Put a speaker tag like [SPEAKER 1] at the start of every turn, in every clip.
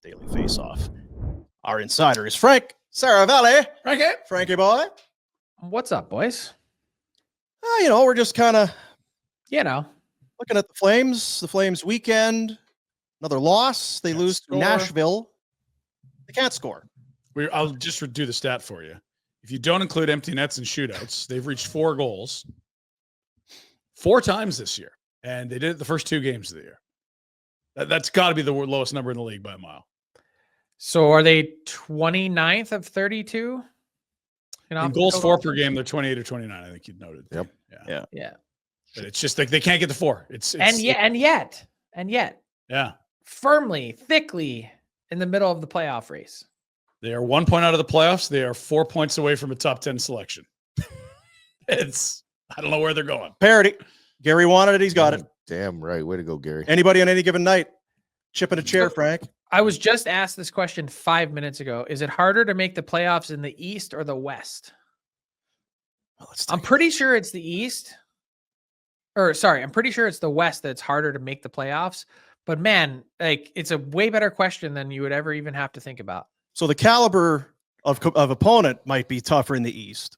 [SPEAKER 1] Daily Faceoff. Our insider is Frank Seravalli. Frankie boy.
[SPEAKER 2] What's up, boys?
[SPEAKER 1] We're just kind of, looking at the Flames. The Flames weekend, another loss. They lose to Nashville. They can't score.
[SPEAKER 3] I'll just do the stat for you. If you don't include empty nets and shootouts, they've reached 4 goals 4 times this year, and they did it the first 2 games of the year. That's got to be the lowest number in the league by a mile.
[SPEAKER 2] So are they 29th of 32?
[SPEAKER 3] In goals for per game, they're 28 or 29. I think you noted.
[SPEAKER 1] Yep.
[SPEAKER 2] Yeah.
[SPEAKER 3] But it's just like they can't get to 4.
[SPEAKER 2] And yet,
[SPEAKER 3] yeah,
[SPEAKER 2] firmly, thickly in the middle of the playoff race.
[SPEAKER 3] They are 1 point out of the playoffs. They are 4 points away from a top 10 selection. I don't know where they're going.
[SPEAKER 1] Parity. Gary wanted it. He's got it.
[SPEAKER 4] Damn right. Way to go, Gary.
[SPEAKER 1] Anybody on any given night? Chipping a chair, Frank.
[SPEAKER 2] I was just asked this question 5 minutes ago. Is it harder to make the playoffs in the East or the West? I'm pretty sure it's the East. I'm pretty sure it's the West that's harder to make the playoffs. But man, it's a way better question than you would ever even have to think about.
[SPEAKER 1] So the caliber of opponent might be tougher in the East.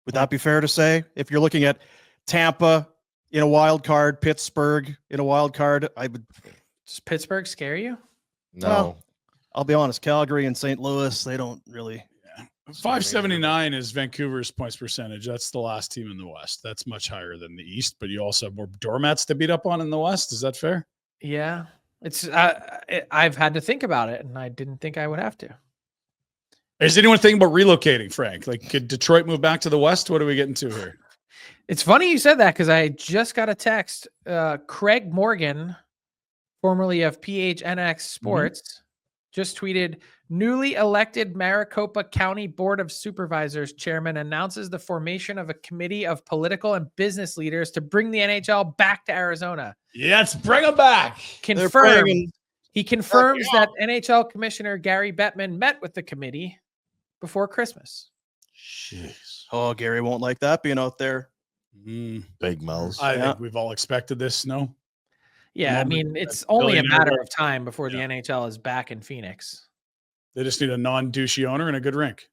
[SPEAKER 1] Would that be fair to say? If you're looking at Tampa in a wild card, Pittsburgh in a wild card,
[SPEAKER 2] Does Pittsburgh scare you?
[SPEAKER 4] No.
[SPEAKER 1] Well, I'll be honest. Calgary and St. Louis, they don't really.
[SPEAKER 3] 579 is Vancouver's points percentage. That's the last team in the West. That's much higher than the East, but you also have more doormats to beat up on in the West. Is that fair?
[SPEAKER 2] Yeah. I've had to think about it, and I didn't think I would have to.
[SPEAKER 3] Is anyone thinking about relocating, Frank? Could Detroit move back to the West? What are we getting to here?
[SPEAKER 2] It's funny you said that because I just got a text. Craig Morgan, formerly of PHNX Sports, just tweeted, newly elected Maricopa County Board of Supervisors chairman announces the formation of a committee of political and business leaders to bring the NHL back to Arizona.
[SPEAKER 3] Yes, bring them back.
[SPEAKER 2] He confirms that NHL Commissioner Gary Bettman met with the committee before Christmas.
[SPEAKER 1] Jeez. Oh, Gary won't like that being out there.
[SPEAKER 4] Big mouths.
[SPEAKER 3] I think we've all expected this, no?
[SPEAKER 2] Yeah, I mean, it's only a matter of time before the NHL is back in Phoenix.
[SPEAKER 3] They just need a non-douchey owner and a good rink.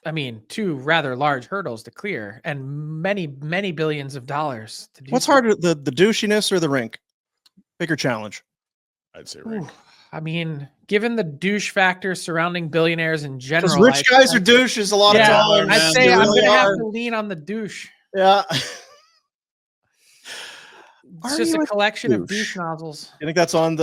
[SPEAKER 2] I mean, 2 rather large hurdles to clear and many, many billions of dollars to do.
[SPEAKER 1] What's harder, the douchiness or the rink? Bigger challenge.
[SPEAKER 3] I'd say rink.
[SPEAKER 2] I mean, given the douche factor surrounding billionaires in general.
[SPEAKER 1] Because rich guys are douches a lot of times.
[SPEAKER 2] I'd say I'm going to have to lean on the douche.
[SPEAKER 1] Yeah.
[SPEAKER 2] It's just a collection of douche nozzles.
[SPEAKER 1] You think that's on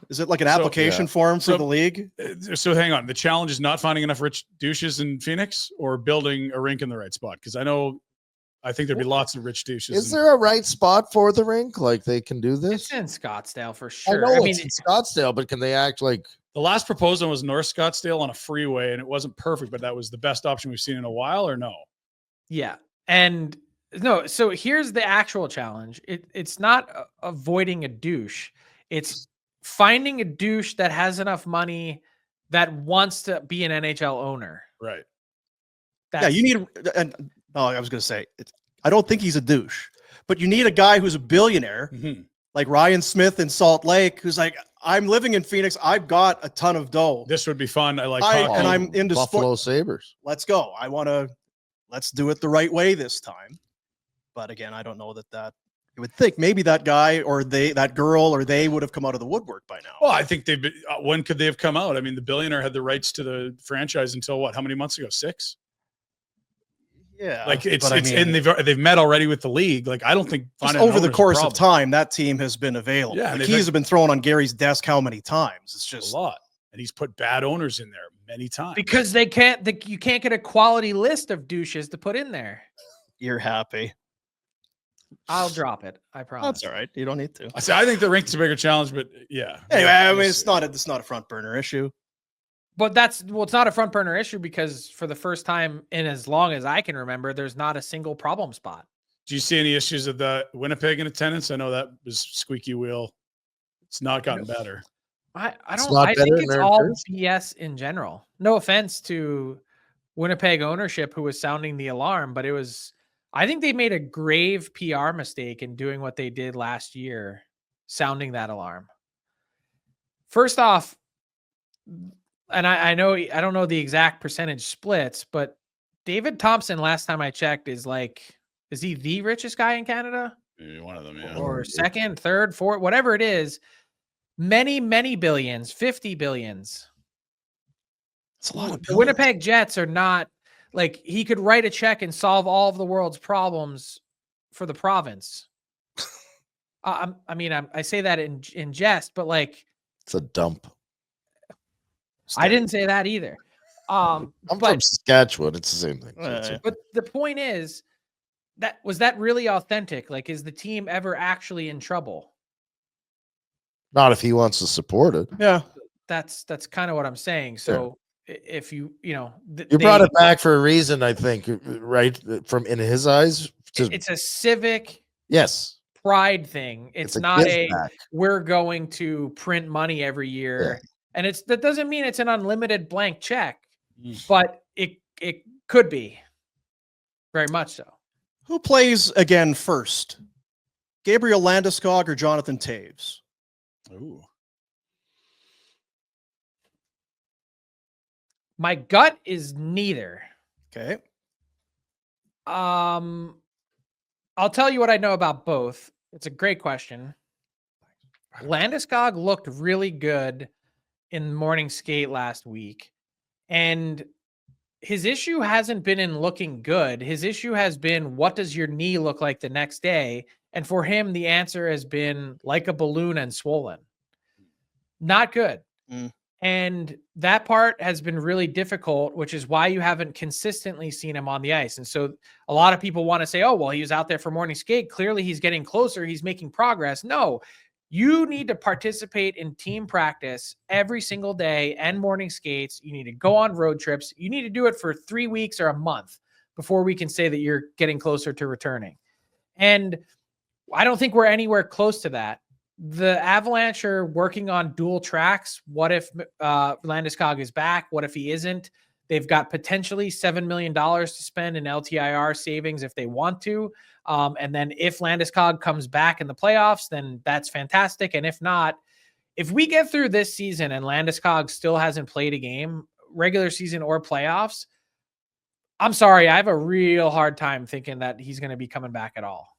[SPEAKER 1] is it like an application form for the league?
[SPEAKER 3] So hang on. The challenge is not finding enough rich douches in Phoenix or building a rink in the right spot. Because I think there'd be lots of rich douches.
[SPEAKER 4] Is there a right spot for the rink? Like they can do this?
[SPEAKER 2] It's in Scottsdale for sure.
[SPEAKER 4] I know it's in Scottsdale, but can they act like
[SPEAKER 3] the last proposal was North Scottsdale on a freeway, and it wasn't perfect, but that was the best option we've seen in a while, or no?
[SPEAKER 2] Yeah. And no, so here's the actual challenge. It's not avoiding a douche. It's finding a douche that has enough money that wants to be an NHL owner.
[SPEAKER 3] Right.
[SPEAKER 1] You need, I was going to say, I don't think he's a douche, but you need a guy who's a billionaire, like Ryan Smith in Salt Lake, who's like, I'm living in Phoenix. I've got a ton of dough.
[SPEAKER 3] This would be fun.
[SPEAKER 1] And I'm into
[SPEAKER 4] Buffalo Sabres.
[SPEAKER 1] Let's go. Let's do it the right way this time. But again, I don't know that you would think maybe that guy or that girl or they would have come out of the woodwork by now.
[SPEAKER 3] Well, I think they've been, when could they have come out? I mean, the billionaire had the rights to the franchise until what? How many months ago? 6?
[SPEAKER 1] Yeah.
[SPEAKER 3] And they've met already with the league. I don't think
[SPEAKER 1] over the course of time, that team has been available.
[SPEAKER 3] Yeah,
[SPEAKER 1] the keys have been thrown on Gary's desk how many times? It's just
[SPEAKER 3] a lot. And he's put bad owners in there many times.
[SPEAKER 2] Because you can't get a quality list of douches to put in there.
[SPEAKER 1] You're happy.
[SPEAKER 2] I'll drop it. I promise.
[SPEAKER 1] That's all right. You don't need to.
[SPEAKER 3] I think the rink's a bigger challenge, but yeah.
[SPEAKER 1] Anyway, I mean, it's not a front burner issue.
[SPEAKER 2] But it's not a front burner issue because for the first time in as long as I can remember, there's not a single problem spot.
[SPEAKER 3] Do you see any issues of the Winnipeg in attendance? I know that was squeaky wheel. It's not gotten better.
[SPEAKER 2] I think it's all BS in general. No offense to Winnipeg ownership who was sounding the alarm, but I think they made a grave PR mistake in doing what they did last year, sounding that alarm. first off, and I know I don't know the exact percentage splits, but David Thompson, last time I checked, is he the richest guy in Canada?
[SPEAKER 3] Maybe one of them, yeah.
[SPEAKER 2] Or second, third, fourth, whatever it is. Many, many billions, 50 billions.
[SPEAKER 1] It's a lot of
[SPEAKER 2] The
[SPEAKER 1] billions.
[SPEAKER 2] Winnipeg Jets are not like he could write a check and solve all of the world's problems for the province. I say that in jest, but like
[SPEAKER 4] It's a dump.
[SPEAKER 2] I didn't say that either.
[SPEAKER 4] I'm from Saskatchewan. It's the same thing.
[SPEAKER 2] But the point is was that really authentic? Like, is the team ever actually in trouble?
[SPEAKER 4] Not if he wants to support it.
[SPEAKER 1] Yeah.
[SPEAKER 2] That's kind of what I'm saying. So if you
[SPEAKER 4] brought it back for a reason, I think, right? From in his eyes,
[SPEAKER 2] it's a civic pride thing. It's not we're going to print money every year. Yeah. And that doesn't mean it's an unlimited blank check, but it could be very much so.
[SPEAKER 1] Who plays again first? Gabriel Landeskog or Jonathan Toews?
[SPEAKER 3] Ooh.
[SPEAKER 2] My gut is neither.
[SPEAKER 1] Okay.
[SPEAKER 2] I'll tell you what I know about both. It's a great question. Landeskog looked really good in morning skate last week, and his issue hasn't been in looking good. His issue has been, what does your knee look like the next day? And for him, the answer has been like a balloon and swollen. Not good. And that part has been really difficult, which is why you haven't consistently seen him on the ice. And so a lot of people want to say, oh, well, he was out there for morning skate. Clearly he's getting closer. He's making progress. No, you need to participate in team practice every single day and morning skates. You need to go on road trips. You need to do it for 3 weeks or a month before we can say that you're getting closer to returning. And I don't think we're anywhere close to that. The Avalanche are working on dual tracks. What if Landeskog is back? What if he isn't? They've got potentially $7 million to spend in LTIR savings if they want to. And then if Landeskog comes back in the playoffs, then that's fantastic. And if not, if we get through this season and Landeskog still hasn't played a game, regular season or playoffs, I'm sorry, I have a real hard time thinking that he's going to be coming back at all.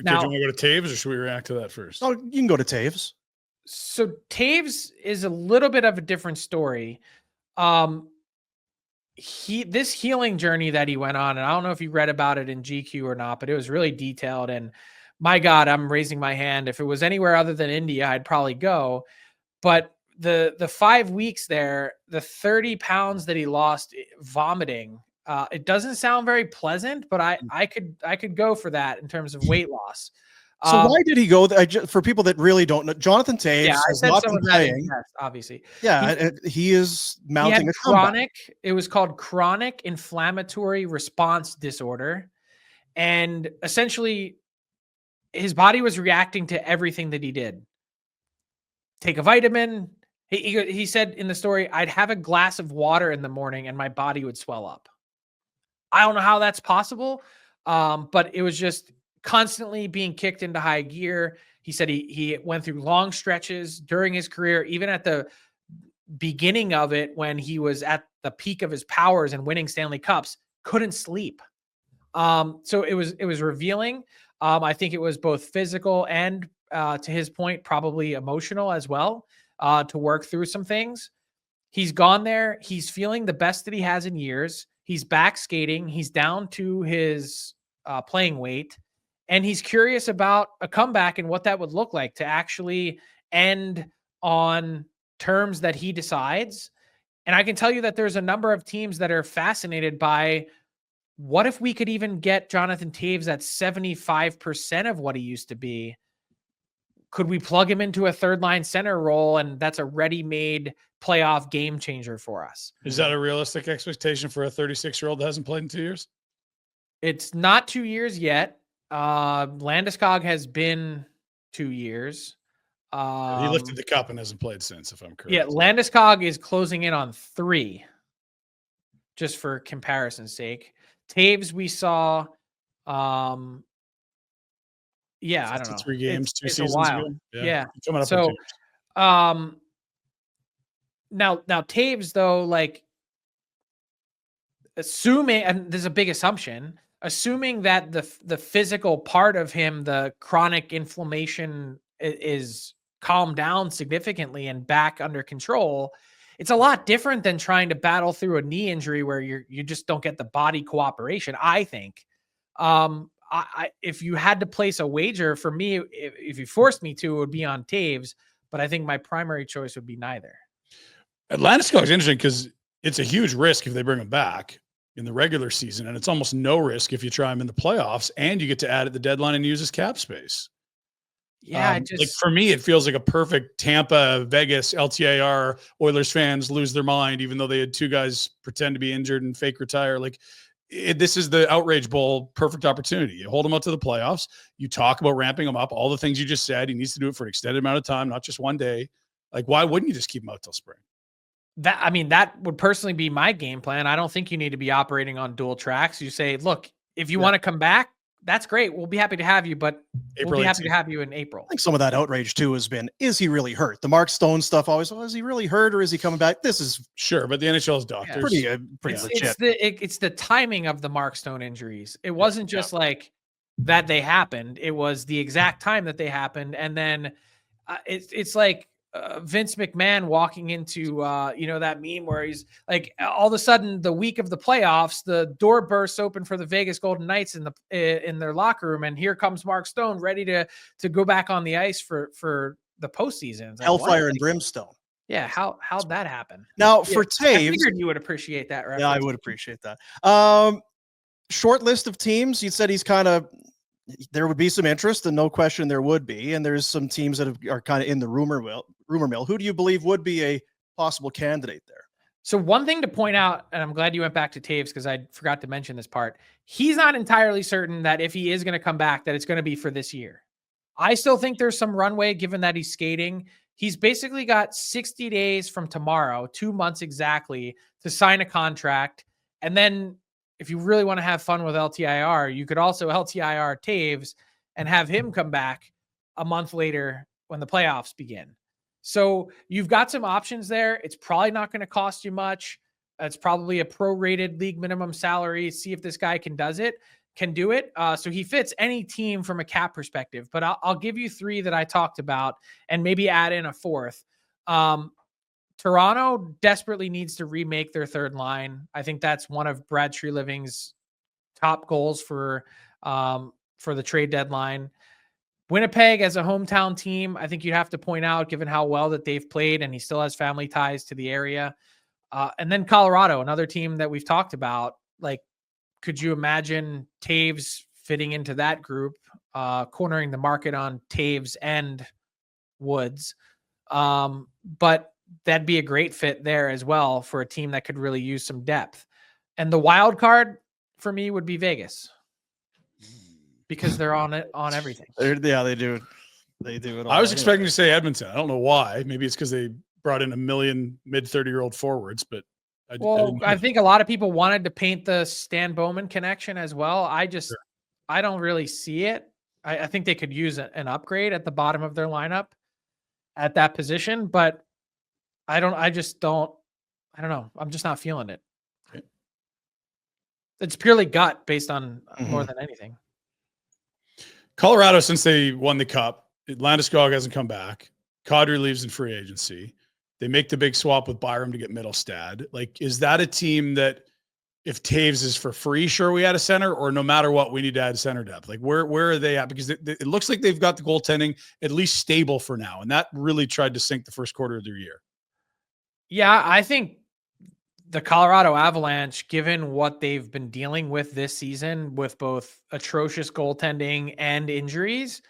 [SPEAKER 3] Now, do you want to go to Toews or should we react to that first?
[SPEAKER 1] Oh, you can go to Toews.
[SPEAKER 2] So Toews is a little bit of a different story. This healing journey that he went on, and I don't know if you read about it in GQ or not, but it was really detailed. And my God, I'm raising my hand. If it was anywhere other than India, I'd probably go. But the 5 weeks there, the 30 pounds that he lost vomiting, it doesn't sound very pleasant, but I could go for that in terms of weight loss.
[SPEAKER 1] So why did he go? For people that really don't know, Jonathan Toews has not been playing.
[SPEAKER 2] Obviously,
[SPEAKER 1] yeah, he is mounting a
[SPEAKER 2] chronic. It was called chronic inflammatory response disorder, and essentially, his body was reacting to everything that he did. Take a vitamin. He said in the story, I'd have a glass of water in the morning and my body would swell up. I don't know how that's possible, but it was just constantly being kicked into high gear. He said he went through long stretches during his career, even at the beginning of it when he was at the peak of his powers and winning Stanley Cups, couldn't sleep. So it was revealing. I think it was both physical and, to his point, probably emotional as well, to work through some things. He's gone there. He's feeling the best that he has in years. He's back skating. He's down to his playing weight. And he's curious about a comeback and what that would look like to actually end on terms that he decides. And I can tell you that there's a number of teams that are fascinated by what if we could even get Jonathan Toews at 75% of what he used to be? Could we plug him into a third line center role? And that's a ready-made playoff game changer for us.
[SPEAKER 3] Is that a realistic expectation for a 36-year-old that hasn't played in 2 years?
[SPEAKER 2] It's not 2 years yet. Landeskog has been 2 years.
[SPEAKER 3] He lifted the cup and hasn't played since, if I'm correct.
[SPEAKER 2] Yeah, Landeskog is closing in on 3, just for comparison's sake. Toews, we saw, I don't know.
[SPEAKER 3] 3 games, 2 seasons
[SPEAKER 2] a while.
[SPEAKER 3] ago.
[SPEAKER 2] Yeah.
[SPEAKER 3] Coming up
[SPEAKER 2] so Now Toews, though, like, assuming, and there's a big assumption, assuming that the physical part of him, the chronic inflammation, is calmed down significantly and back under control, it's a lot different than trying to battle through a knee injury where you just don't get the body cooperation, I think. If you had to place a wager for me, if you forced me to, it would be on Toews, but I think my primary choice would be neither.
[SPEAKER 3] Landeskog is interesting because it's a huge risk if they bring him back in the regular season, and it's almost no risk if you try him in the playoffs, and you get to add at the deadline and use his cap space.
[SPEAKER 2] Yeah,
[SPEAKER 3] like for me, it feels like a perfect Tampa, Vegas, LTIR. Oilers fans lose their mind, even though they had two guys pretend to be injured and fake retire. Like this is the outrage bowl, perfect opportunity. You hold him up to the playoffs. You talk about ramping him up. All the things you just said. He needs to do it for an extended amount of time, not just one day. Like, why wouldn't you just keep him out till spring?
[SPEAKER 2] That would personally be my game plan. I don't think you need to be operating on dual tracks. You say, look, if you want to come back, that's great. We'll be happy to have you, but we'll be happy to have you in April.
[SPEAKER 1] I think some of that outrage too has been, is he really hurt? The Mark Stone stuff always, is he really hurt or is he coming back? This is
[SPEAKER 3] sure, but the NHL's doctors.
[SPEAKER 1] Pretty legit.
[SPEAKER 2] It's the timing of the Mark Stone injuries. It wasn't just like that they happened. It was the exact time that they happened. And then it's like Vince McMahon walking into, that meme where he's like, all of a sudden the week of the playoffs, the door bursts open for the Vegas Golden Knights in their locker room. And here comes Mark Stone ready to go back on the ice for the postseason. Like,
[SPEAKER 1] hellfire and brimstone.
[SPEAKER 2] Yeah. How'd that happen?
[SPEAKER 1] Now for Toews,
[SPEAKER 2] I figured you would appreciate that. Reference.
[SPEAKER 1] Yeah, I would appreciate that. Short list of teams. You said there would be some interest, and no question there would be. And there's some teams that are kind of in the rumor mill. Who do you believe would be a possible candidate there?
[SPEAKER 2] So one thing to point out, and I'm glad you went back to Toews because I forgot to mention this part. He's not entirely certain that if he is going to come back, that it's going to be for this year. I still think there's some runway given that he's skating. He's basically got 60 days from tomorrow, 2 months exactly, to sign a contract. And then if you really want to have fun with LTIR, you could also LTIR Toews and have him come back a month later when the playoffs begin. So you've got some options there. It's probably not going to cost you much. It's probably a prorated league minimum salary. See if this guy can do it. So he fits any team from a cap perspective. But I'll give you three that I talked about and maybe add in a fourth. Toronto desperately needs to remake their third line. I think that's one of Brad Treliving's top goals for the trade deadline. Winnipeg as a hometown team, I think you'd have to point out, given how well that they've played, and he still has family ties to the area. And then Colorado, another team that we've talked about. Like, could you imagine Toews fitting into that group, cornering the market on Toews and Woods? But that'd be a great fit there as well for a team that could really use some depth. And the wild card for me would be Vegas because they're on everything.
[SPEAKER 1] They do. They do it all.
[SPEAKER 3] I was expecting to say Edmonton. I don't know why. Maybe it's because they brought in a million mid-30-year-old forwards, but
[SPEAKER 2] I think a lot of people wanted to paint the Stan Bowman connection as well. I don't really see it. I think they could use an upgrade at the bottom of their lineup at that position, but I don't know. I'm just not feeling it.
[SPEAKER 3] Okay.
[SPEAKER 2] It's purely gut based on more than anything.
[SPEAKER 3] Colorado, since they won the cup, Landeskog hasn't come back. Kadri leaves in free agency. They make the big swap with Byram to get Middlestad. Like, is that a team that if Toews is for free, sure, we add a center, or no matter what, we need to add center depth? Like, where are they at? Because it looks like they've got the goaltending at least stable for now. And that really tried to sink the first quarter of their year.
[SPEAKER 2] Yeah, I think the Colorado Avalanche, given what they've been dealing with this season with both atrocious goaltending and injuries,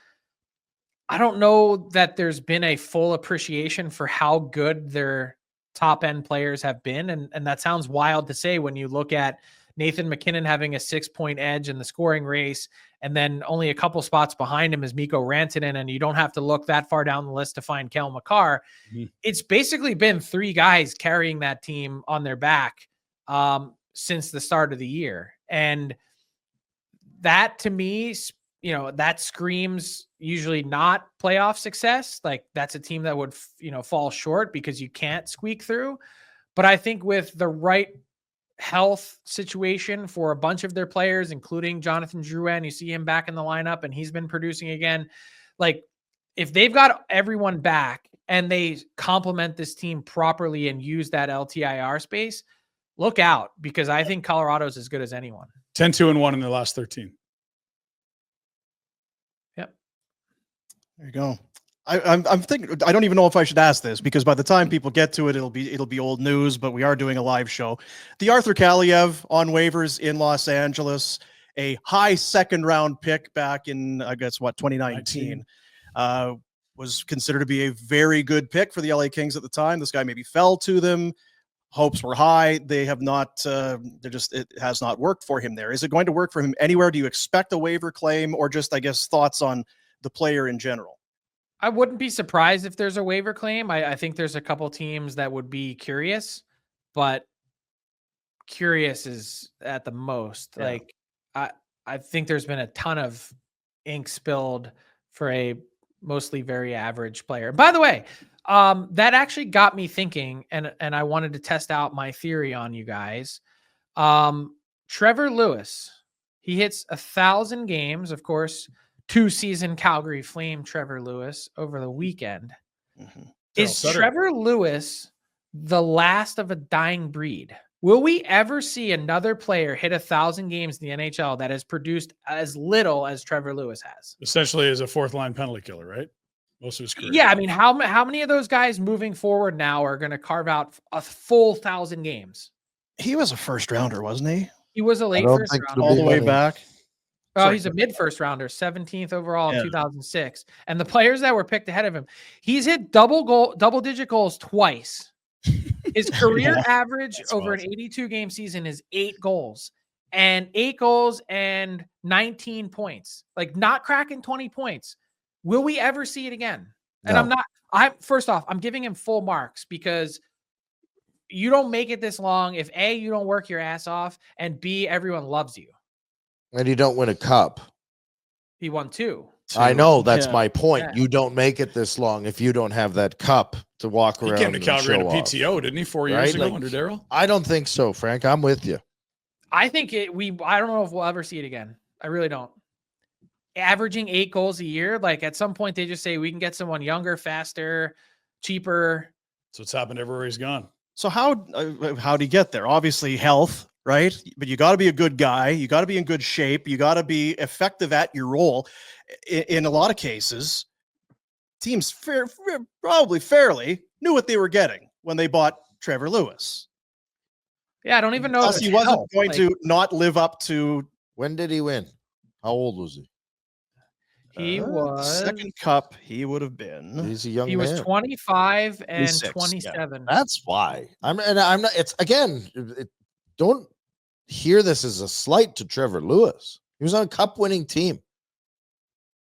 [SPEAKER 2] I don't know that there's been a full appreciation for how good their top end players have been. And that sounds wild to say when you look at Nathan McKinnon having a 6-point edge in the scoring race, and then only a couple spots behind him is Mikko Rantanen, and you don't have to look that far down the list to find Kel McCarr. Mm-hmm. It's basically been three guys carrying that team on their back since the start of the year. And that, to me, that screams usually not playoff success. Like that's a team that would, fall short because you can't squeak through. But I think with the right health situation for a bunch of their players, including Jonathan Drouin, you see him back in the lineup and he's been producing again. Like if they've got everyone back and they complement this team properly and use that LTIR space, look out, because I think Colorado's as good as anyone.
[SPEAKER 3] 10-2-1 in their last 13.
[SPEAKER 2] Yep.
[SPEAKER 1] There you go. I'm thinking, I don't even know if I should ask this, because by the time people get to it, it'll be old news, but we are doing a live show. The Arthur Kaliev on waivers in Los Angeles, a high second round pick back in, 2019, was considered to be a very good pick for the LA Kings at the time. This guy maybe fell to them. Hopes were high. They have not, it has not worked for him there. Is it going to work for him anywhere? Do you expect a waiver claim, or just, I guess, thoughts on the player in general?
[SPEAKER 2] I wouldn't be surprised if there's a waiver claim. I think there's a couple teams that would be curious, but curious is at the most. Yeah. Like I think there's been a ton of ink spilled for a mostly very average player. By the way, that actually got me thinking, and I wanted to test out my theory on you guys. Trevor Lewis, he hits 1,000 games, of course. 2-season Calgary Flame Trevor Lewis over the weekend. Mm-hmm. Is Trevor Lewis the last of a dying breed? Will we ever see another player hit 1,000 games in the NHL that has produced as little as Trevor Lewis has?
[SPEAKER 3] Essentially as a fourth line penalty killer, right? Most of his career.
[SPEAKER 2] Yeah, I mean, how many of those guys moving forward now are going to carve out a full 1,000 games?
[SPEAKER 1] He was a first rounder, wasn't he?
[SPEAKER 2] He was a late first rounder.
[SPEAKER 1] All the way back.
[SPEAKER 2] Oh, he's a mid-first rounder, 17th overall in 2006. And the players that were picked ahead of him, he's hit double-digit goals twice. His career average over an 82-game season is 8 goals. And 8 goals and 19 points. Like, not cracking 20 points. Will we ever see it again? And no. First off, I'm giving him full marks because you don't make it this long if A, you don't work your ass off, and B, everyone loves you.
[SPEAKER 4] And you don't win a cup.
[SPEAKER 2] He won 2.
[SPEAKER 4] I know. That's my point. Yeah. You don't make it this long if you don't have that cup to walk around.
[SPEAKER 3] He came to Calgary to PTO, didn't he, 4 years ago under Darryl?
[SPEAKER 4] I don't think so, Frank. I'm with you.
[SPEAKER 2] I think I don't know if we'll ever see it again. I really don't. Averaging 8 goals a year, like at some point they just say we can get someone younger, faster, cheaper.
[SPEAKER 3] So it's happened everywhere he's gone.
[SPEAKER 1] So how'd he get there? Obviously health. Right? But you got to be a good guy. You got to be in good shape. You got to be effective at your role. In a lot of cases, teams probably fairly knew what they were getting when they bought Trevor Lewis.
[SPEAKER 2] Yeah, I don't even know.
[SPEAKER 1] He wasn't going to not live up to.
[SPEAKER 4] When did he win? How old was he?
[SPEAKER 2] He was
[SPEAKER 1] second cup. He would have been.
[SPEAKER 4] He's a young man.
[SPEAKER 2] He was 25 and 27.
[SPEAKER 4] Yeah. That's why. I'm not. It's again. Don't hear this as a slight to Trevor Lewis. He was on a cup-winning team.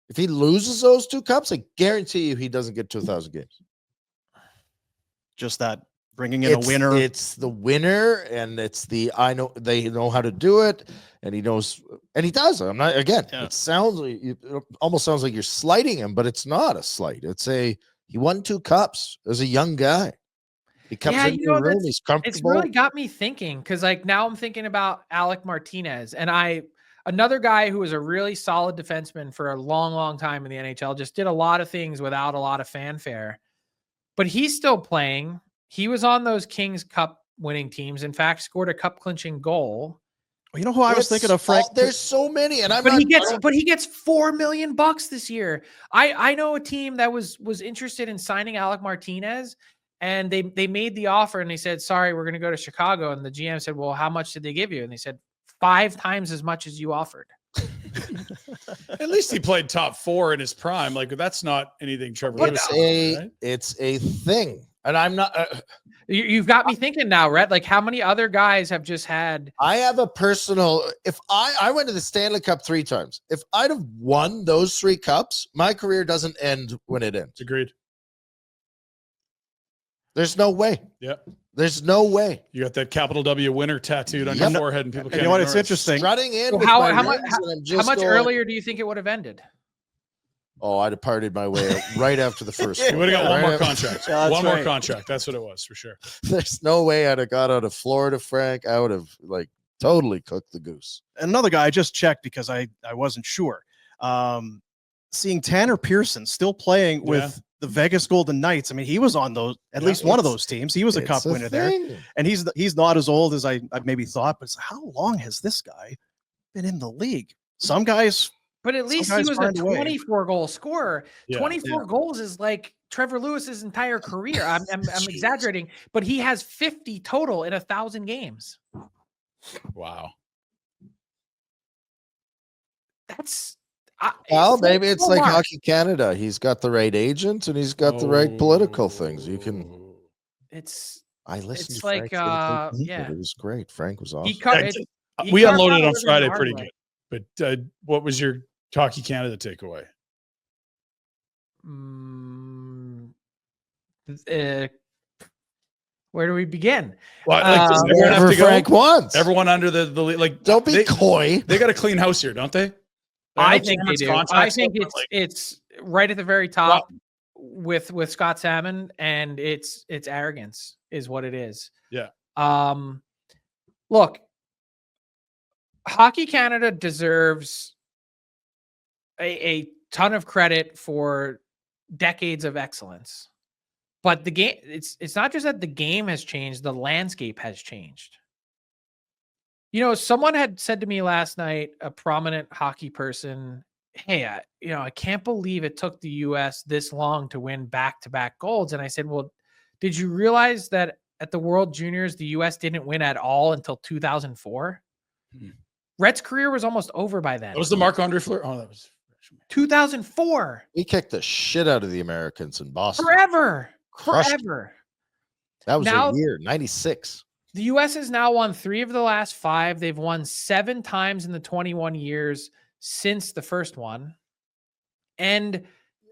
[SPEAKER 4] If he loses those 2 cups, I guarantee you he doesn't get 2,000 games.
[SPEAKER 1] Just that bringing in a winner.
[SPEAKER 4] It's the winner, and it's the they know how to do it, and he knows, and he does. I'm not again. Yeah. It almost sounds like you're slighting him, but it's not a slight. He won 2 cups as a young guy. He comes into the room, he's comfortable.
[SPEAKER 2] It's really got me thinking, because like now I'm thinking about Alec Martinez, and another guy who was a really solid defenseman for a long, long time in the NHL, just did a lot of things without a lot of fanfare, but he's still playing. He was on those Kings Cup winning teams. In fact, scored a cup clinching goal.
[SPEAKER 1] Well, you know who I was thinking of, Frank?
[SPEAKER 4] There's so many, and
[SPEAKER 2] he gets $4 million this year. I know a team that was interested in signing Alec Martinez. And they made the offer and they said, sorry, we're going to go to Chicago. And the GM said, well, how much did they give you? And they said, 5 times as much as you offered.
[SPEAKER 3] At least he played top 4 in his prime. Like, that's not anything Trevor Lewis.
[SPEAKER 4] It's a thing. And I'm not.
[SPEAKER 2] You've got me thinking now, Rhett. Like, how many other guys have just had.
[SPEAKER 4] I have a personal. If I went to the Stanley Cup 3 times, if I'd have won those 3 cups, my career doesn't end when it ends.
[SPEAKER 3] Agreed.
[SPEAKER 4] There's no way.
[SPEAKER 3] Yeah.
[SPEAKER 4] There's no way.
[SPEAKER 3] You got that capital W winner tattooed on your forehead, and people
[SPEAKER 1] And
[SPEAKER 3] can't.
[SPEAKER 1] you know what?
[SPEAKER 3] ignore
[SPEAKER 1] It's
[SPEAKER 3] it.
[SPEAKER 1] interesting.
[SPEAKER 4] Strutting in.
[SPEAKER 2] So
[SPEAKER 4] with
[SPEAKER 2] how
[SPEAKER 4] my
[SPEAKER 2] much
[SPEAKER 4] rings, and I'm
[SPEAKER 2] how
[SPEAKER 4] just
[SPEAKER 2] much
[SPEAKER 4] going,
[SPEAKER 2] earlier do you think it would have ended?
[SPEAKER 4] Oh, I'd have partied my way out right after the first.
[SPEAKER 3] You would have got one more
[SPEAKER 4] Right
[SPEAKER 3] contract.
[SPEAKER 1] Yeah, that's
[SPEAKER 3] one more
[SPEAKER 1] right.
[SPEAKER 3] contract. That's what it was for sure.
[SPEAKER 4] There's no way I'd have got out of Florida, Frank. I would have like totally cooked the goose.
[SPEAKER 1] Another guy I just checked because I wasn't sure. Seeing Tanner Pearson still playing with the Vegas Golden Knights. I mean, he was on those at least one of those teams. He was a cup winner there, and he's not as old as I maybe thought. But it's, how long has this guy been in the league? Some guys.
[SPEAKER 2] But at least he was a
[SPEAKER 1] find a way.
[SPEAKER 2] 24-goal scorer.
[SPEAKER 3] Yeah,
[SPEAKER 2] 24 goals is like Trevor Lewis's entire career. I'm exaggerating, but he has 50 total in 1,000 games.
[SPEAKER 3] Wow.
[SPEAKER 2] That's
[SPEAKER 4] Well, maybe it's
[SPEAKER 2] so
[SPEAKER 4] like
[SPEAKER 2] much.
[SPEAKER 4] Hockey Canada. He's got the right agent and he's got the right political things. You can.
[SPEAKER 2] It's
[SPEAKER 4] I listened.
[SPEAKER 2] It's
[SPEAKER 4] to
[SPEAKER 2] like,
[SPEAKER 4] Frank
[SPEAKER 2] yeah.
[SPEAKER 4] It was great. Frank was awesome.
[SPEAKER 3] We
[SPEAKER 2] carved
[SPEAKER 3] unloaded
[SPEAKER 2] out a
[SPEAKER 3] on
[SPEAKER 2] living
[SPEAKER 3] Friday
[SPEAKER 2] the hard
[SPEAKER 3] pretty
[SPEAKER 2] way.
[SPEAKER 3] good. But what was your Hockey Canada takeaway?
[SPEAKER 2] Where do we begin?
[SPEAKER 3] Well, does everyone have
[SPEAKER 4] Whatever
[SPEAKER 3] to go?
[SPEAKER 4] Frank wants.
[SPEAKER 3] Everyone under the like.
[SPEAKER 4] Don't be coy.
[SPEAKER 3] They got a clean house here, don't they?
[SPEAKER 2] I think they
[SPEAKER 3] Cameron's
[SPEAKER 2] do. I
[SPEAKER 3] contract's
[SPEAKER 2] think
[SPEAKER 3] up, but, like,
[SPEAKER 2] it's right at the very top with Scott Salmon, and it's arrogance is what it is.
[SPEAKER 3] Yeah.
[SPEAKER 2] Look, Hockey Canada deserves a ton of credit for decades of excellence. But the game, it's not just that the game has changed, the landscape has changed. You know, someone had said to me last night, a prominent hockey person, hey, I can't believe it took the US this long to win back-to-back golds. And I said, well, did you realize that at the World Juniors, the US didn't win at all until 2004? Rhett's career was almost over by then.
[SPEAKER 3] That was the Marc-Andre Fleury. Oh, that was
[SPEAKER 2] 2004.
[SPEAKER 4] We kicked the shit out of the Americans in Boston.
[SPEAKER 2] Forever.
[SPEAKER 4] Crushed
[SPEAKER 2] Forever.
[SPEAKER 4] That was
[SPEAKER 2] Now-
[SPEAKER 4] a year, 96.
[SPEAKER 2] The U.S. has now won 3 of the last 5. They've won 7 times in the 21 years since the first one. And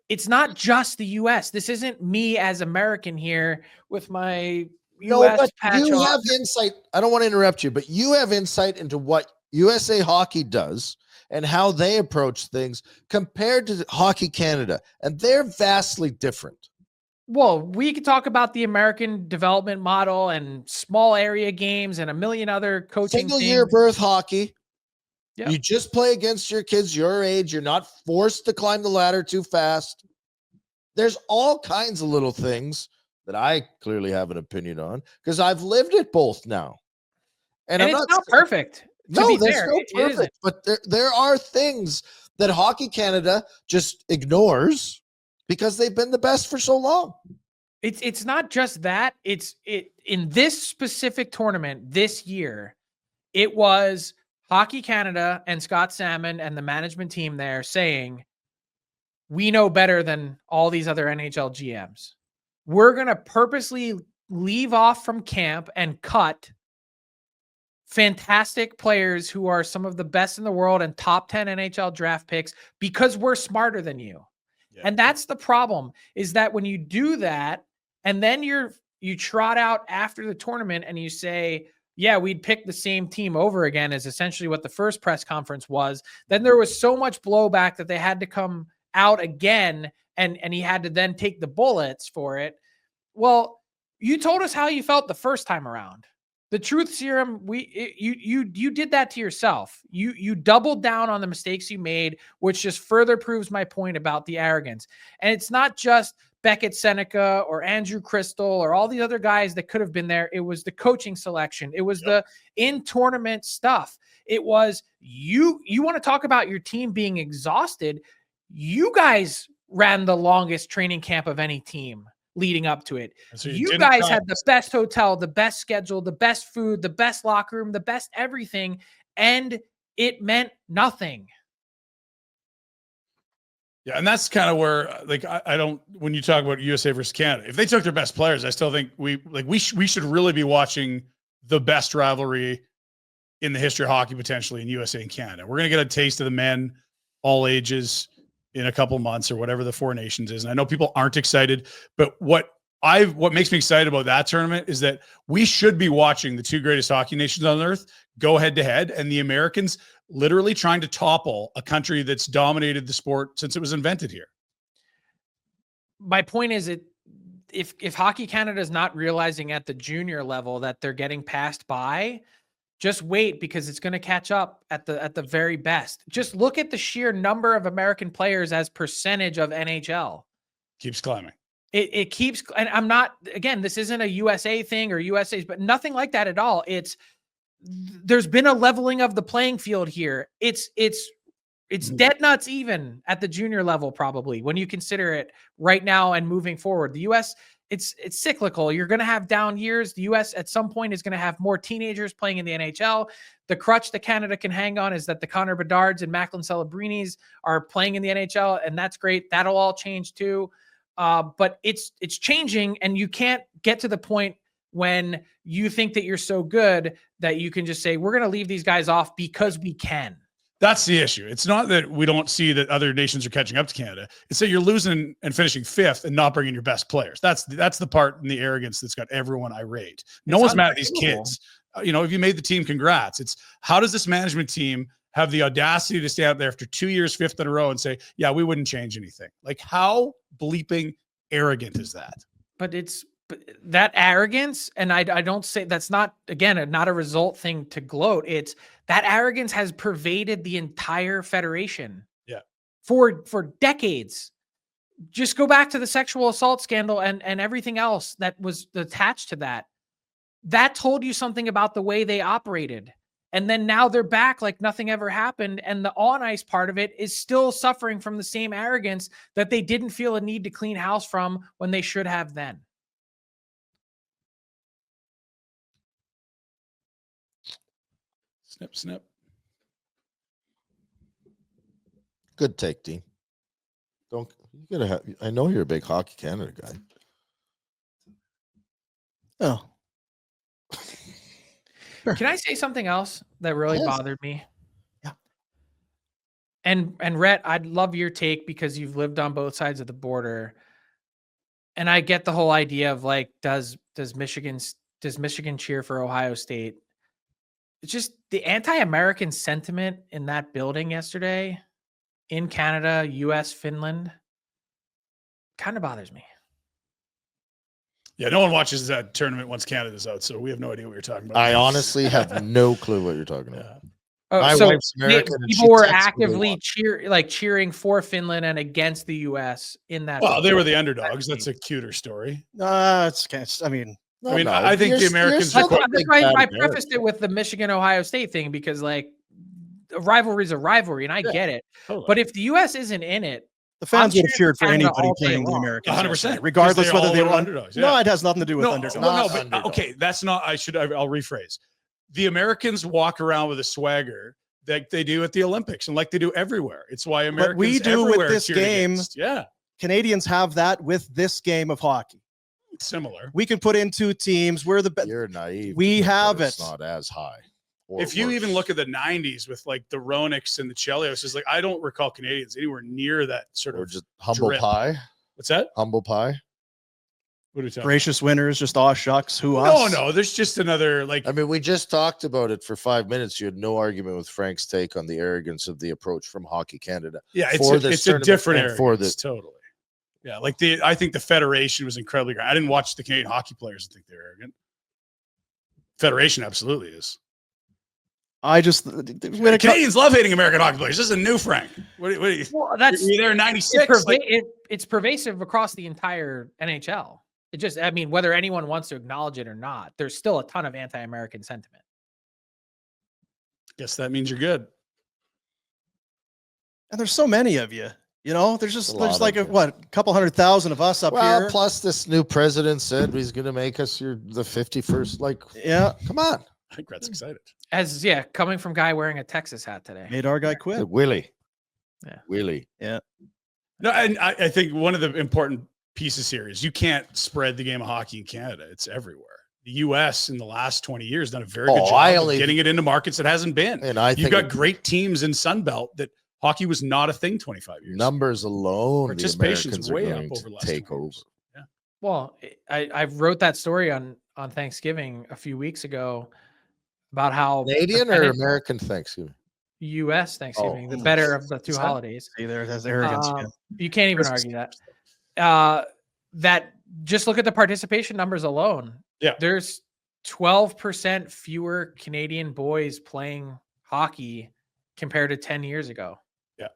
[SPEAKER 2] it's not just the U.S. This isn't me as American here with my U.S. patch
[SPEAKER 4] you
[SPEAKER 2] on.
[SPEAKER 4] have insight. I don't want to interrupt you, but you have insight into what USA Hockey does and how they approach things compared to Hockey Canada. And they're vastly different.
[SPEAKER 2] Well, we could talk about the American development model and small area games and a million other coaching
[SPEAKER 4] Single
[SPEAKER 2] things.
[SPEAKER 4] year birth hockey.
[SPEAKER 2] Yep.
[SPEAKER 4] You just play against your kids your age. You're not forced to climb the ladder too fast. There's all kinds of little things that I clearly have an opinion on because I've lived it both now.
[SPEAKER 2] And it's not perfect.
[SPEAKER 4] No,
[SPEAKER 2] be
[SPEAKER 4] there's
[SPEAKER 2] fair,
[SPEAKER 4] no
[SPEAKER 2] it isn't.
[SPEAKER 4] perfect. But there are things that Hockey Canada just ignores because they've been the best for so long.
[SPEAKER 2] It's not just that. It in this specific tournament this year, it was Hockey Canada and Scott Salmon and the management team there saying, we know better than all these other NHL GMs. We're going to purposely leave off from camp and cut fantastic players who are some of the best in the world and top 10 NHL draft picks because we're smarter than you. Yeah. And that's the problem, is that when you do that and then you trot out after the tournament and you say, yeah, we'd pick the same team over again, is essentially what the first press conference was. Then there was so much blowback that they had to come out again and he had to then take the bullets for it. Well, you told us how you felt the first time around. The truth serum, you did that to yourself. You doubled down on the mistakes you made, which just further proves my point about the arrogance. And it's not just Beckett Seneca or Andrew Crystal or all the other guys that could have been there. It was the coaching selection. It was the in-tournament stuff. It was you want to talk about your team being exhausted. You guys ran the longest training camp of any team leading up to it. So you guys had the best hotel, the best schedule, the best food, the best locker room, the best everything, and it meant nothing.
[SPEAKER 3] Yeah, and that's kind of where, like, I don't, when you talk about USA versus Canada, if they took their best players, I still think we should really be watching the best rivalry in the history of hockey, potentially, in USA and Canada. We're going to get a taste of the men, all ages, in a couple months or whatever the Four Nations is. And I know people aren't excited, but what what makes me excited about that tournament is that we should be watching the two greatest hockey nations on earth go head to head, and the Americans literally trying to topple a country that's dominated the sport since it was invented here.
[SPEAKER 2] My point is, if Hockey Canada is not realizing at the junior level that they're getting passed by, just wait, because it's going to catch up at the very best. Just look at the sheer number of American players as percentage of NHL.
[SPEAKER 3] Keeps climbing.
[SPEAKER 2] It keeps, and I'm not, again, this isn't a USA thing or USA's, but nothing like that at all. There's been a leveling of the playing field here. It's dead nuts even at the junior level, probably, when you consider it right now and moving forward. The US, it's cyclical. You're going to have down years. The US at some point is going to have more teenagers playing in the NHL. The crutch that Canada can hang on is that the Connor Bedards and Macklin Celebrinis are playing in the NHL, and that's great. That'll all change too. But it's changing, and you can't get to the point when you think that you're so good that you can just say, we're going to leave these guys off because we can.
[SPEAKER 3] That's the issue. It's not that we don't see that other nations are catching up to Canada. It's that you're losing and finishing fifth and not bringing your best players. That's the part in the arrogance that's got everyone irate. No one's mad at these kids. If you made the team, congrats. It's how does this management team have the audacity to stay out there after 2 years, fifth in a row, and say, yeah, we wouldn't change anything? Like, how bleeping arrogant is that?
[SPEAKER 2] But that arrogance, and I don't say that's not, again, not a result thing to gloat. It's that arrogance has pervaded the entire federation.
[SPEAKER 3] Yeah.
[SPEAKER 2] For decades. Just go back to the sexual assault scandal and everything else that was attached to that. That told you something about the way they operated. And then now they're back like nothing ever happened. And the on-ice part of it is still suffering from the same arrogance that they didn't feel a need to clean house from when they should have then.
[SPEAKER 3] Snip, snip.
[SPEAKER 4] Good take, Dean. I know you're a big Hockey Canada guy.
[SPEAKER 1] Oh. Sure.
[SPEAKER 2] Can I say something else that really bothered me?
[SPEAKER 1] Yeah.
[SPEAKER 2] And Rhett, I'd love your take because you've lived on both sides of the border. And I get the whole idea of like, does Michigan cheer for Ohio State? It's just the anti-American sentiment in that building yesterday in Canada, US, Finland, kind of bothers me.
[SPEAKER 3] Yeah, no one watches that tournament once Canada's out, so we have no idea what you're talking about.
[SPEAKER 4] I honestly have no clue what you're talking about.
[SPEAKER 2] Oh,
[SPEAKER 4] My
[SPEAKER 2] so
[SPEAKER 4] wife's American.
[SPEAKER 2] people were actively cheering for Finland and against the US in that.
[SPEAKER 3] Well, they were the underdogs. That's a cuter story.
[SPEAKER 1] I
[SPEAKER 3] think the Americans.
[SPEAKER 2] That's why I prefaced it with the Michigan-Ohio State thing, because like a rivalry is a rivalry, and I get it. Totally. But if the US isn't in it,
[SPEAKER 1] the fans would have cheered for anybody playing the Americans.
[SPEAKER 3] 100%.
[SPEAKER 1] Regardless whether they were
[SPEAKER 3] underdogs. Yeah.
[SPEAKER 1] No, it has nothing to do with underdogs.
[SPEAKER 3] Okay, that's not, I'll rephrase. The Americans walk around with a swagger that they do at the Olympics and like they do everywhere. It's why Americans
[SPEAKER 1] what we do with this game,
[SPEAKER 3] yeah.
[SPEAKER 1] Canadians have that with this game of hockey.
[SPEAKER 3] Similar.
[SPEAKER 1] We can put in two teams. We're the best.
[SPEAKER 4] You're naive.
[SPEAKER 1] We have it.
[SPEAKER 4] It's not as high.
[SPEAKER 3] If you even look at the 90s with like the Roenics and the Chelios, it's like I don't recall Canadians anywhere near that sort of
[SPEAKER 4] just humble
[SPEAKER 3] drip.
[SPEAKER 4] pie.
[SPEAKER 3] What's that?
[SPEAKER 4] Humble pie.
[SPEAKER 3] What are you talking
[SPEAKER 1] Gracious winners, just aw shucks, who us?
[SPEAKER 3] No, there's just another like.
[SPEAKER 4] I mean, we just talked about it for 5 minutes. You had no argument with Frank's take on the arrogance of the approach from Hockey Canada.
[SPEAKER 3] Yeah, it's a different arrogance. For this, totally. Yeah, like I think the Federation was incredibly great. I didn't watch the Canadian hockey players and think they're arrogant. Federation absolutely is. Canadians love hating American hockey players. This is a new Frank. What are you? Well, that's you there in '96.
[SPEAKER 2] It's pervasive across the entire NHL. It just, I mean, whether anyone wants to acknowledge it or not, there's still a ton of anti-American sentiment.
[SPEAKER 3] Guess that means you're good.
[SPEAKER 1] And there's so many of you. You know, there's like a couple 100,000 of us up here.
[SPEAKER 4] Plus, this new president said he's going to make us the 51st. Like,
[SPEAKER 1] yeah,
[SPEAKER 4] come on.
[SPEAKER 3] I think Brett's excited.
[SPEAKER 2] Coming from guy wearing a Texas hat today.
[SPEAKER 1] Made our guy quit.
[SPEAKER 4] Willie.
[SPEAKER 2] Yeah.
[SPEAKER 4] Willie.
[SPEAKER 1] Yeah.
[SPEAKER 3] No, and I think one of the important pieces here is you can't spread the game of hockey in Canada. It's everywhere. The U.S. in the last 20 years done a very good job of getting it into markets it hasn't been. And you've got great teams in Sunbelt that hockey was not a thing 25 years.
[SPEAKER 4] Numbers alone,
[SPEAKER 3] participation's way up over the last
[SPEAKER 4] take over.
[SPEAKER 3] Yeah.
[SPEAKER 2] Well, I wrote that story on Thanksgiving a few weeks ago about how
[SPEAKER 4] Canadian or American Thanksgiving?
[SPEAKER 2] U.S. Thanksgiving, the better of the two holidays.
[SPEAKER 1] See, there's arrogance again.
[SPEAKER 2] You can't even argue that. That just look at the participation numbers alone.
[SPEAKER 3] Yeah.
[SPEAKER 2] There's 12% fewer Canadian boys playing hockey compared to 10 years ago.
[SPEAKER 3] Yeah.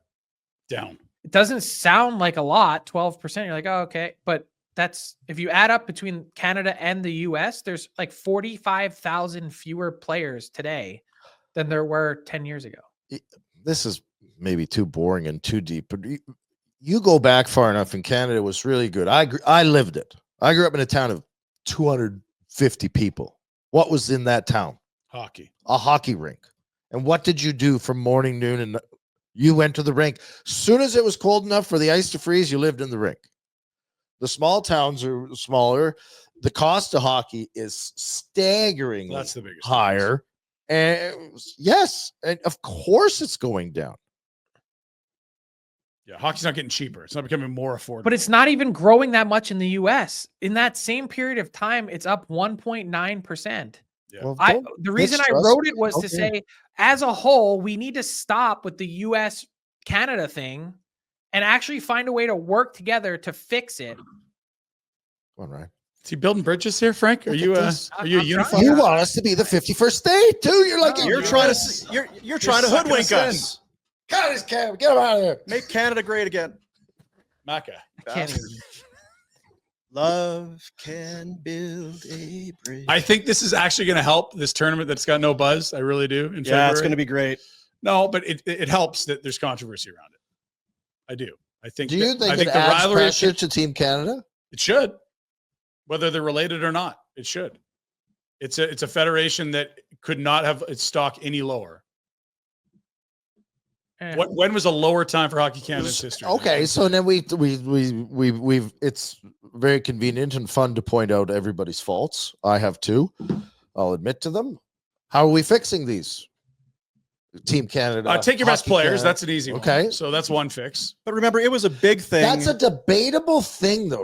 [SPEAKER 3] Down.
[SPEAKER 2] It doesn't sound like a lot, 12%. You're like, oh, okay. But that's, if you add up between Canada and the US, there's like 45,000 fewer players today than there were 10 years ago.
[SPEAKER 4] This is maybe too boring and too deep, but you go back far enough, and Canada was really good. I lived it. I grew up in a town of 250 people. What was in that town?
[SPEAKER 3] Hockey.
[SPEAKER 4] A hockey rink. And what did you do from morning, noon, and you went to the rink? Soon as it was cold enough for the ice to freeze, you lived in the rink. The small towns are smaller. The cost of hockey is staggeringly
[SPEAKER 3] That's the biggest
[SPEAKER 4] higher. And yes, and of course it's going down.
[SPEAKER 3] Yeah, hockey's not getting cheaper. It's not becoming more affordable.
[SPEAKER 2] But it's not even growing that much in the US. In that same period of time, it's up 1.9%.
[SPEAKER 3] Yeah.
[SPEAKER 4] Well,
[SPEAKER 2] The reason I wrote it was to say, as a whole, we need to stop with the US Canada thing and actually find a way to work together to fix it.
[SPEAKER 4] All right.
[SPEAKER 3] Is he building bridges here, Frank? Are you a unified?
[SPEAKER 4] You want us to be the 51st state too? You're like,
[SPEAKER 1] You're trying to hoodwink us.
[SPEAKER 4] God, this Canada, get him out of there.
[SPEAKER 1] Make Canada great again.
[SPEAKER 3] Maca.
[SPEAKER 1] Love can build a bridge.
[SPEAKER 3] I think this is actually going to help this tournament that's got no buzz. I really do. In February.
[SPEAKER 1] It's going to be great.
[SPEAKER 3] No, but it helps that there's controversy around it. I do. I think.
[SPEAKER 4] Do you think it adds pressure to Team Canada?
[SPEAKER 3] It should, whether they're related or not. It should. It's a federation that could not have its stock any lower. When was a lower time for Hockey Canada's history?
[SPEAKER 4] Okay, so then we've it's very convenient and fun to point out everybody's faults. I have too. I'll admit to them. How are we fixing these? Team Canada.
[SPEAKER 3] Take your best players.
[SPEAKER 4] Canada.
[SPEAKER 3] That's an easy one.
[SPEAKER 4] Okay.
[SPEAKER 3] So that's one fix.
[SPEAKER 1] But remember, it was a big thing.
[SPEAKER 4] That's a debatable thing, though,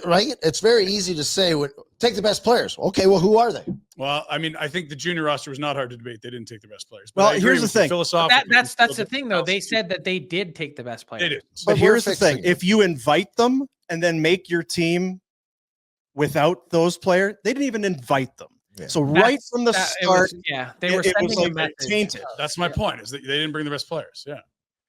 [SPEAKER 4] right? It's very easy to say, take the best players. Okay, well, who are they?
[SPEAKER 3] Well, I mean, I think the junior roster was not hard to debate. They didn't take the best players.
[SPEAKER 1] But well, here's the thing.
[SPEAKER 2] That's the thing, though. They said that they did take the best players.
[SPEAKER 3] They did.
[SPEAKER 1] But here's the thing. If you invite them and then make your team without those players, they didn't even invite them. Yeah. So right from the start,
[SPEAKER 2] they were sending a message.
[SPEAKER 1] Tainted.
[SPEAKER 3] That's my point. Is that they didn't bring the best players. Yeah.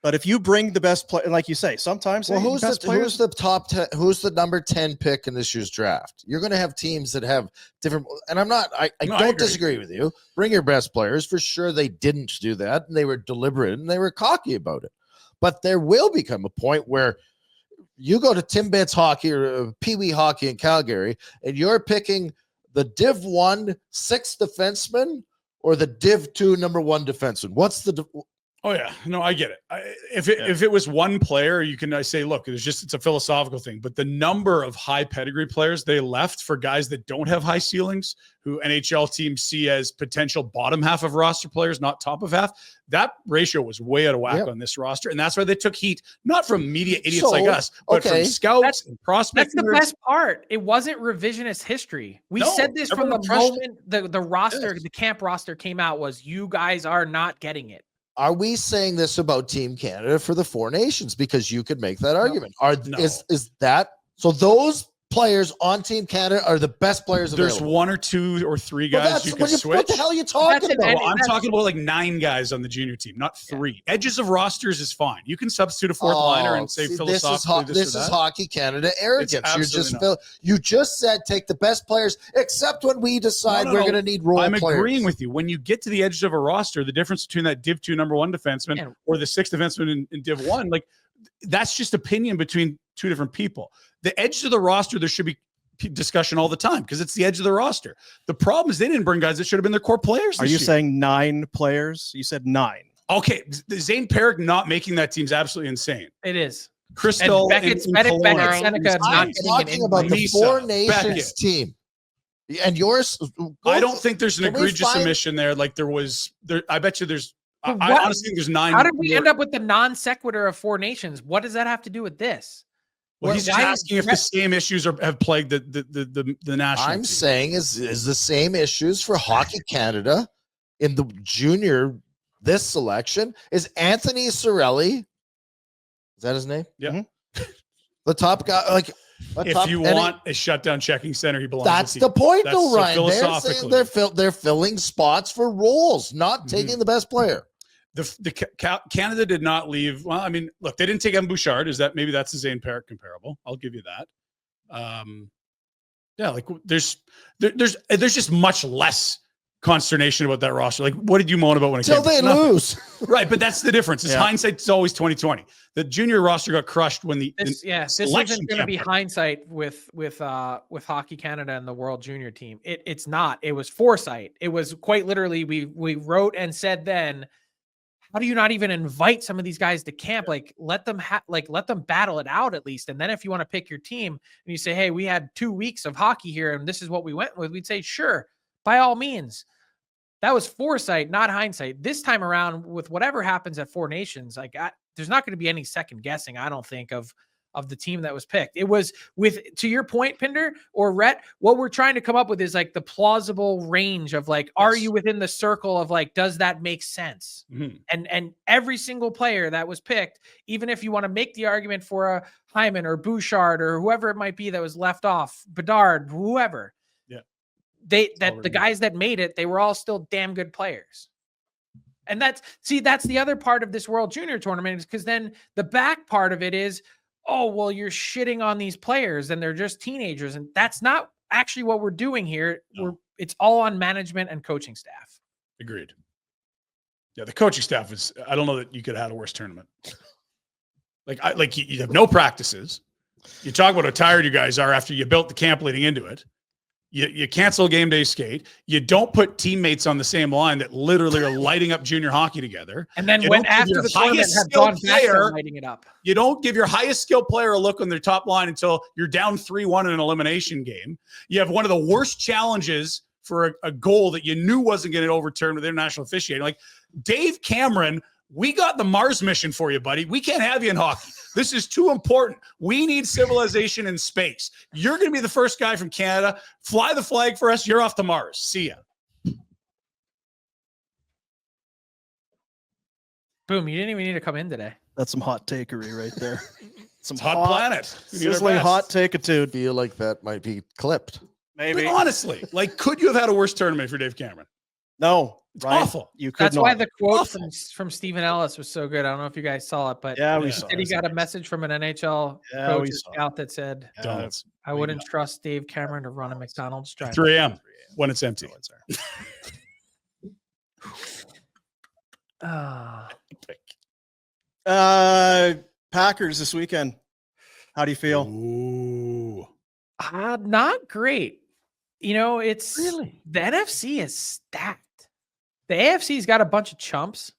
[SPEAKER 1] But if you bring the best player, like you say, sometimes
[SPEAKER 4] who's the top 10? Who's the number 10 pick in this year's draft? You're going to have teams that have different. And I don't disagree with you. Bring your best players for sure. They didn't do that, and they were deliberate and they were cocky about it. But there will become a point where you go to Timbits hockey or Pee Wee hockey in Calgary, and you're picking the Div 1 6th defenseman or the Div 2 number 1 defenseman. What's the
[SPEAKER 3] Oh yeah, no, I get it. If it was one player, you can say, look, it's a philosophical thing. But the number of high pedigree players they left for guys that don't have high ceilings, who NHL teams see as potential bottom half of roster players, not top of half, that ratio was way out of whack on this roster, and that's why they took heat, not from media idiots like us, but from scouts and prospects.
[SPEAKER 2] That's the best part. It wasn't revisionist history. We said this from the moment the roster, the camp roster came out, was you guys are not getting it.
[SPEAKER 4] Are we saying this about Team Canada for the Four Nations? Because you could make that argument. Is that so? Those players on Team Canada are the best players available.
[SPEAKER 3] There's one or two or three guys you can switch.
[SPEAKER 4] What the hell are you talking about?
[SPEAKER 3] Well, I'm talking about like 9 guys on the junior team, not 3. Edges of rosters is fine. You can substitute a 4th liner and say philosophically
[SPEAKER 4] this is Hockey Canada arrogance. You just said take the best players, except when we decide we're going to need role players.
[SPEAKER 3] I'm agreeing with you. When you get to the edges of a roster, the difference between that Div 2 number 1 defenseman or the 6th defenseman in Div 1, like that's just opinion between 2 different people. The edges of the roster, there should be discussion all the time because it's the edge of the roster. The problem is they didn't bring guys that should have been their core players.
[SPEAKER 1] Are you saying 9 players? You said 9.
[SPEAKER 3] Okay, Zane Perrick not making that team's absolutely insane.
[SPEAKER 2] It is.
[SPEAKER 3] Crystal
[SPEAKER 2] Beckett Seneca
[SPEAKER 4] not talking about the Four Nations team. And yours,
[SPEAKER 3] I don't think there's an egregious omission there. Like there was there. I bet you there's. I honestly think there's 9.
[SPEAKER 2] How did we end up with the non sequitur of Four Nations? What does that have to do with this?
[SPEAKER 3] Well, he's just asking if the same issues have plagued the national
[SPEAKER 4] I'm
[SPEAKER 3] team.
[SPEAKER 4] saying is the same issues for Hockey Canada in the junior. This selection is Anthony Cirelli. Is that his name?
[SPEAKER 3] Yeah.
[SPEAKER 4] The top guy, like
[SPEAKER 3] if you want a shutdown checking center, he belongs.
[SPEAKER 4] That's the point, though,
[SPEAKER 3] so
[SPEAKER 4] Ryan.
[SPEAKER 3] Philosophically,
[SPEAKER 4] They're filling spots for roles, not taking the best player.
[SPEAKER 3] Canada did not leave. Well, I mean, look, they didn't take Evan Bouchard. Maybe that's a Zane Parrott comparable? I'll give you that. Yeah, like there's just much less consternation about that roster. Like, what did you moan about when it came?
[SPEAKER 4] Till they lose,
[SPEAKER 3] right? But that's the difference. Hindsight's always 2020. The junior roster got crushed when
[SPEAKER 2] this isn't going to be hindsight with Hockey Canada and the World Junior team. It's not. It was foresight. It was quite literally we wrote and said then, how do you not even invite some of these guys to camp? Like let them battle it out at least. And then if you want to pick your team and you say, hey, we had 2 weeks of hockey here and this is what we went with, we'd say, sure, by all means. That was foresight, not hindsight. This time around, with whatever happens at Four Nations, there's not going to be any second guessing, I don't think, of the team that was picked. It was to your point, Pinder or Rhett, what we're trying to come up with is like the plausible range of like, are you within the circle of like, does that make sense? Mm-hmm. And every single player that was picked, even if you want to make the argument for a Hyman or Bouchard or whoever it might be that was left off, Bedard, whoever. The guys that made it, they were all still damn good players. And that's the other part of this World Junior tournament is because then the back part of it is, oh, well, you're shitting on these players and they're just teenagers. And that's not actually what we're doing here. No. It's all on management and coaching staff.
[SPEAKER 3] Agreed. Yeah. The coaching staff I don't know that you could have had a worse tournament. Like you have no practices. You talk about how tired you guys are after you built the camp leading into it. You cancel game day skate. You don't put teammates on the same line that literally are lighting up junior hockey together.
[SPEAKER 2] And then when after the tournament have gone back to lighting it up.
[SPEAKER 3] You don't give your highest skilled player a look on their top line until you're down 3-1 in an elimination game. You have one of the worst challenges for a goal that you knew wasn't going to overturn with international officiating. Like Dave Cameron, we got the Mars mission for you, buddy. We can't have you in hockey. This is too important. We need civilization in space. You're going to be the first guy from Canada. Fly the flag for us. You're off to Mars. See ya.
[SPEAKER 2] Boom. You didn't even need to come in today.
[SPEAKER 1] That's some hot takery right there.
[SPEAKER 3] Some hot planet.
[SPEAKER 1] Sizzling hot take-a-tude.
[SPEAKER 4] Feel like that might be clipped.
[SPEAKER 3] Maybe. But honestly, like, could you have had a worse tournament for Dave Cameron?
[SPEAKER 1] No.
[SPEAKER 3] It's awful.
[SPEAKER 2] That's why the quote from Stephen Ellis was so good. I don't know if you guys saw it, but
[SPEAKER 1] we saw it.
[SPEAKER 2] He got a message from an NHL coach scout that said, I wouldn't trust Dave Cameron to run a McDonald's drive.
[SPEAKER 3] 3 a.m. when it's empty.
[SPEAKER 1] Packers this weekend. How do you feel?
[SPEAKER 3] Ooh.
[SPEAKER 2] Not great. You know, it's really the NFC is stacked. The AFC's got a bunch of chumps.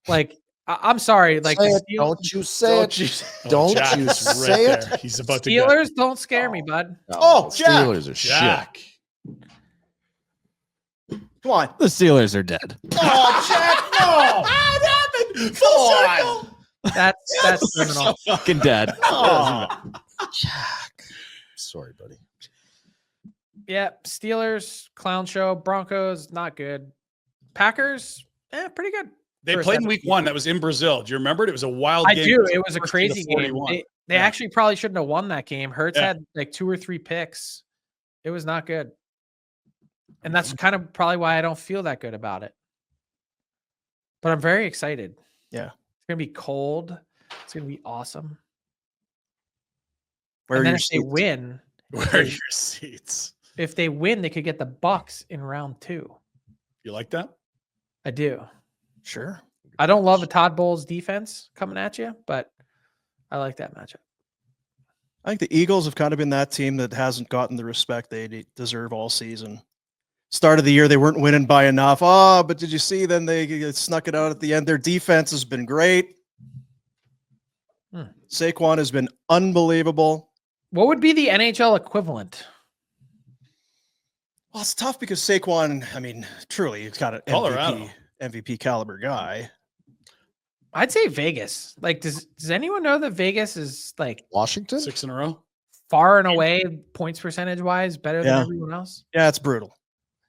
[SPEAKER 2] Like, I'm sorry. Like,
[SPEAKER 4] don't you say it. Don't you say it.
[SPEAKER 3] He's about to
[SPEAKER 2] Steelers don't scare me, bud.
[SPEAKER 4] Steelers are shit.
[SPEAKER 1] Come on.
[SPEAKER 5] The Steelers are dead.
[SPEAKER 1] Oh, Jack, no.
[SPEAKER 3] What happened? Full circle.
[SPEAKER 2] That's criminal.
[SPEAKER 5] Fucking dead.
[SPEAKER 1] Oh.
[SPEAKER 4] Jack. Sorry, buddy.
[SPEAKER 2] Yeah, Steelers, clown show. Broncos, not good. Packers, pretty good.
[SPEAKER 3] They played in week 1. That was in Brazil. Do you remember it? It was a wild game.
[SPEAKER 2] I do. It was a crazy game. They actually probably shouldn't have won that game. Hurts had like 2 or 3 picks. It was not good. And that's kind of probably why I don't feel that good about it. But I'm very excited.
[SPEAKER 1] Yeah.
[SPEAKER 2] It's going to be cold. It's going to be awesome.
[SPEAKER 1] Where
[SPEAKER 2] if they win.
[SPEAKER 3] Where are your seats?
[SPEAKER 2] If they win, they could get the Bucks in round 2.
[SPEAKER 3] You like that?
[SPEAKER 2] I do.
[SPEAKER 1] Sure.
[SPEAKER 2] I don't love a Todd Bowles defense coming at you, but I like that matchup.
[SPEAKER 1] I think the Eagles have kind of been that team that hasn't gotten the respect they deserve all season. Start of the year, they weren't winning by enough. Oh, but did you see then they snuck it out at the end? Their defense has been great. Saquon has been unbelievable.
[SPEAKER 2] What would be the NHL equivalent?
[SPEAKER 1] Well, it's tough because Saquon, I mean, truly, he's got an MVP caliber guy.
[SPEAKER 2] I'd say Vegas. Like, does anyone know that Vegas is like
[SPEAKER 4] Washington?
[SPEAKER 3] 6 in a row.
[SPEAKER 2] far and away points percentage wise better than everyone else?
[SPEAKER 1] Yeah, it's brutal.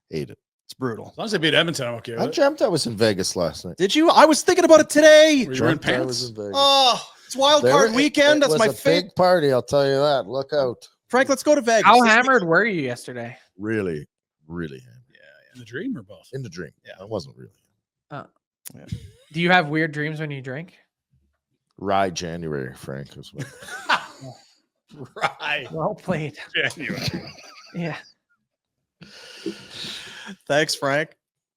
[SPEAKER 4] Hate it.
[SPEAKER 1] It's brutal.
[SPEAKER 3] As long as they beat Edmonton, I'm okay with
[SPEAKER 4] I
[SPEAKER 3] it.
[SPEAKER 4] dreamt I was in Vegas last night.
[SPEAKER 1] Did you? I was thinking about it today.
[SPEAKER 3] Were you wearing
[SPEAKER 4] Dreamt I was
[SPEAKER 3] pants?
[SPEAKER 4] in Vegas.
[SPEAKER 1] Oh, it's wild
[SPEAKER 4] There-
[SPEAKER 1] card weekend.
[SPEAKER 4] it
[SPEAKER 1] That's
[SPEAKER 4] was
[SPEAKER 1] my
[SPEAKER 4] a
[SPEAKER 1] favorite.
[SPEAKER 4] big party. I'll tell you that. Look out.
[SPEAKER 1] Frank, let's go to Vegas.
[SPEAKER 2] How
[SPEAKER 1] This
[SPEAKER 2] hammered were you yesterday?
[SPEAKER 4] Really, really hammered.
[SPEAKER 3] In the dream or both?
[SPEAKER 4] In the dream.
[SPEAKER 1] Yeah.
[SPEAKER 4] I wasn't really.
[SPEAKER 2] Do you have weird dreams when you drink?
[SPEAKER 4] Rye January, Frank. As well.
[SPEAKER 3] Right.
[SPEAKER 2] Well played.
[SPEAKER 3] January.
[SPEAKER 2] Yeah.
[SPEAKER 1] Thanks, Frank.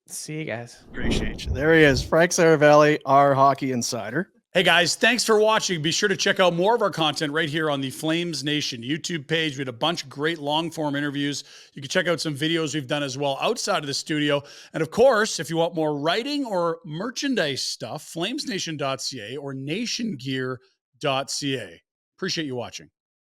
[SPEAKER 2] See you guys.
[SPEAKER 1] Appreciate you. There he is, Frank Seravalli, our hockey insider.
[SPEAKER 3] Hey guys, thanks for watching. Be sure to check out more of our content right here on the Flames Nation YouTube page. We had a bunch of great long form interviews. You can check out some videos we've done as well outside of the studio. And of course, if you want more writing or merchandise stuff, flamesnation.ca or nationgear.ca. Appreciate you watching.